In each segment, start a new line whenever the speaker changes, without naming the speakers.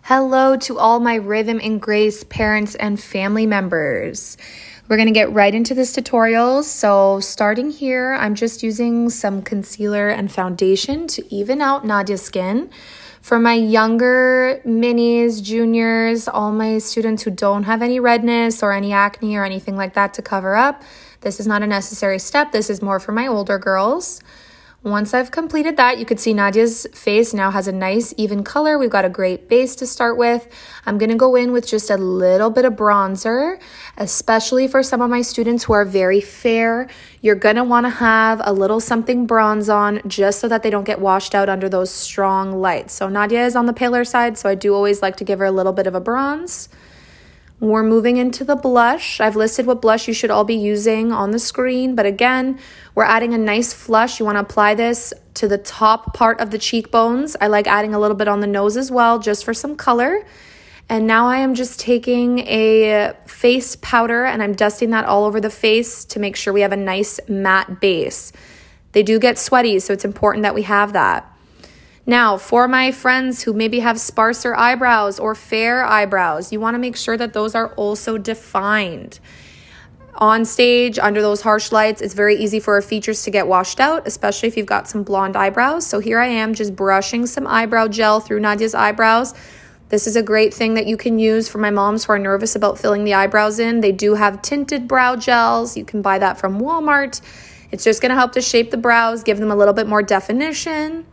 Hello to all my Rhythm and Grace parents and family members. We're going to get right into this tutorial. So starting here, I'm just using some concealer and foundation to even out Nadia's skin. For my younger minis, juniors, all my students who don't have any redness or any acne or anything like that to cover up, this is not a necessary step. This is more for my older girls. Once I've completed that, you can see Nadia's face now has a nice even color. We've got a great base to start with. I'm going to go in with just a little bit of bronzer, especially for some of my students who are very fair. You're going to want to have a little something bronze on just so that they don't get washed out under those strong lights. So Nadia is on the paler side, so I do always like to give her a little bit of a bronze. We're moving into the blush. I've listed what blush you should all be using on the screen, but again, we're adding a nice flush. You want to apply this to the top part of the cheekbones. I like adding a little bit on the nose as well, just for some color. And now I am just taking a face powder and I'm dusting that all over the face to make sure we have a nice matte base. They do get sweaty, so it's important that we have that. Now, for my friends who maybe have sparser eyebrows or fair eyebrows, you want to make sure that those are also defined. On stage, under those harsh lights, it's very easy for our features to get washed out, especially if you've got some blonde eyebrows. So here I am just brushing some eyebrow gel through Nadia's eyebrows. This is a great thing that you can use for my moms who are nervous about filling the eyebrows in. They do have tinted brow gels. You can buy that from Walmart. It's just going to help to shape the brows, give them a little bit more definition.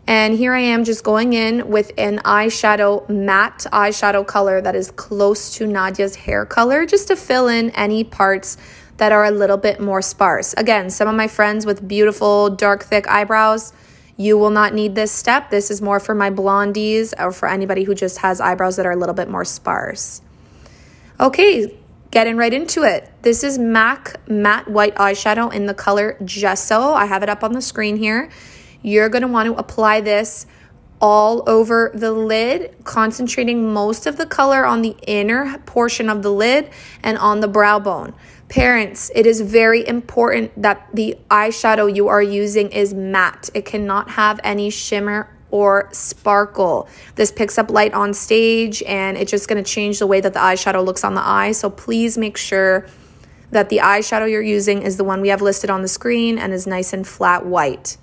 And here I am just going in with an eyeshadow, matte eyeshadow color that is close to Nadia's hair color, just to fill in any parts that are a little bit more sparse. Again, some of my friends with beautiful, dark, thick eyebrows, you will not need this step. This is more for my blondies or for anybody who just has eyebrows that are a little bit more sparse. Okay, getting right into it. This is MAC Matte White Eyeshadow in the color Gesso. I have it up on the screen here. You're going to want to apply this all over the lid, concentrating most of the color on the inner portion of the lid and on the brow bone. Parents, it is very important that the eyeshadow you are using is matte. It cannot have any shimmer or sparkle. This picks up light on stage and it's just going to change the way that the eyeshadow looks on the eye. So please make sure that the eyeshadow you're using is the one we have listed on the screen and is nice and flat white.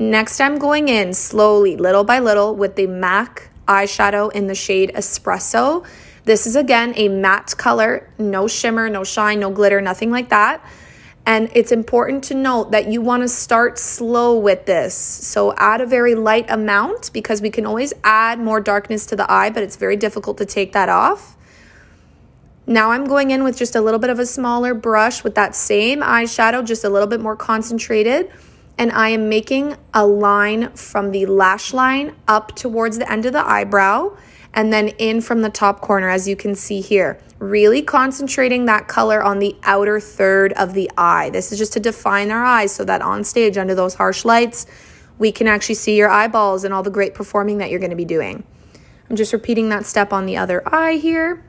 Next, I'm going in slowly, little by little, with the MAC eyeshadow in the shade Espresso. This is, again, a matte color, no shimmer, no shine, no glitter, nothing like that. And it's important to note that you want to start slow with this. So add a very light amount because we can always add more darkness to the eye, but it's very difficult to take that off. Now I'm going in with just a little bit of a smaller brush with that same eyeshadow, just a little bit more concentrated. And I am making a line from the lash line up towards the end of the eyebrow and then in from the top corner, as you can see here. Really concentrating that color on the outer third of the eye. This is just to define our eyes so that on stage under those harsh lights, we can actually see your eyeballs and all the great performing that you're going to be doing. I'm just repeating that step on the other eye here.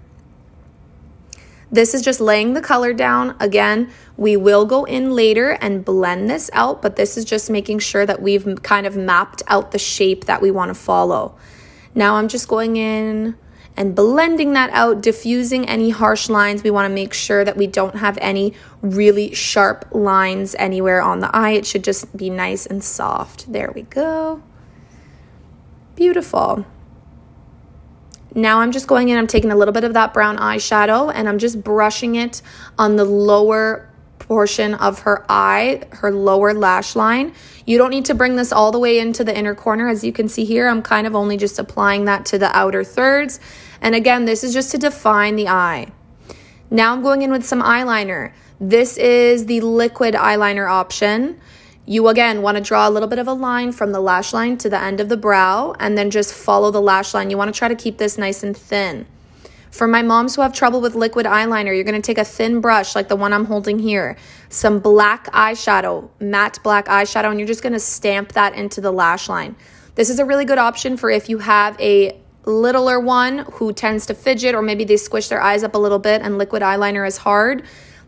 This is just laying the color down. Again, we will go in later and blend this out, but this is just making sure that we've kind of mapped out the shape that we want to follow. Now I'm just going in and blending that out, diffusing any harsh lines. We want to make sure that we don't have any really sharp lines anywhere on the eye. It should just be nice and soft. There we go. Beautiful. Now I'm just going in, I'm taking a little bit of that brown eyeshadow and I'm just brushing it on the lower portion of her eye, her lower lash line. You don't need to bring this all the way into the inner corner. As you can see here, I'm kind of only just applying that to the outer thirds. And again, this is just to define the eye. Now I'm going in with some eyeliner. This is the liquid eyeliner option. You, again, want to draw a little bit of a line from the lash line to the end of the brow and then just follow the lash line. You want to try to keep this nice and thin. For my moms who have trouble with liquid eyeliner, you're going to take a thin brush like the one I'm holding here, some black eyeshadow, matte black eyeshadow, and you're just going to stamp that into the lash line. This is a really good option for if you have a littler one who tends to fidget or maybe they squish their eyes up a little bit and liquid eyeliner is hard.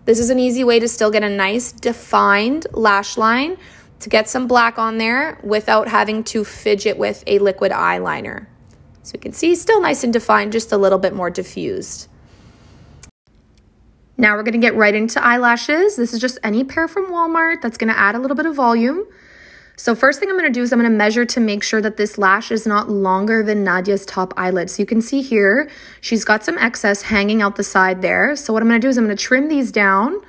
This is an easy way to still get a nice defined lash line to get some black on there without having to fidget with a liquid eyeliner. So you can see, still nice and defined, just a little bit more diffused. Now we're going to get right into eyelashes. This is just any pair from Walmart that's going to add a little bit of volume. So first thing I'm going to do is I'm going to measure to make sure that this lash is not longer than Nadia's top eyelid. So you can see here, she's got some excess hanging out the side there. So what I'm going to do is I'm going to trim these down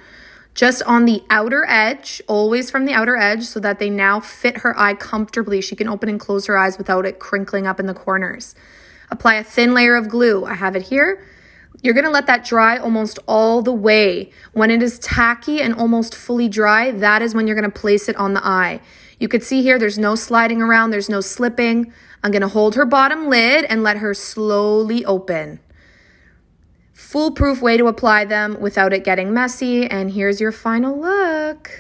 just on the outer edge, always from the outer edge, so that they now fit her eye comfortably. She can open and close her eyes without it crinkling up in the corners. Apply a thin layer of glue. I have it here. You're going to let that dry almost all the way. When it is tacky and almost fully dry, that is when you're going to place it on the eye. You could see here, there's no sliding around, there's no slipping. I'm going to hold her bottom lid and let her slowly open. Foolproof way to apply them without it getting messy. And here's your final look.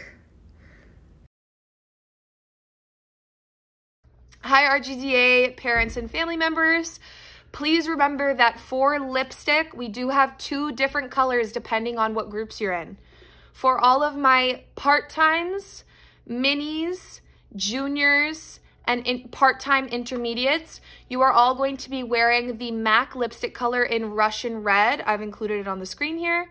Hi, RGZA parents and family members. Please remember that for lipstick, we do have 2 different colors depending on what groups you're in. For all of my part-times, minis, juniors, and part-time intermediates, you are all going to be wearing the MAC lipstick color in Russian Red. I've included it on the screen here.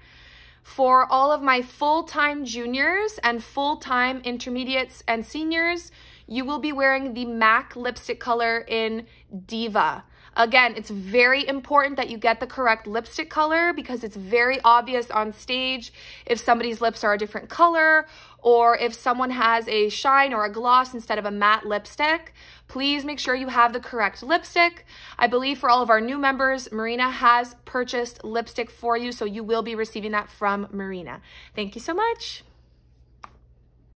For all of my full-time juniors and full-time intermediates and seniors, you will be wearing the MAC lipstick color in Diva. Again, it's very important that you get the correct lipstick color because it's very obvious on stage if somebody's lips are a different color or if someone has a shine or a gloss instead of a matte lipstick. Please make sure you have the correct lipstick. I believe for all of our new members, Marina has purchased lipstick for you, so you will be receiving that from Marina. Thank you so much.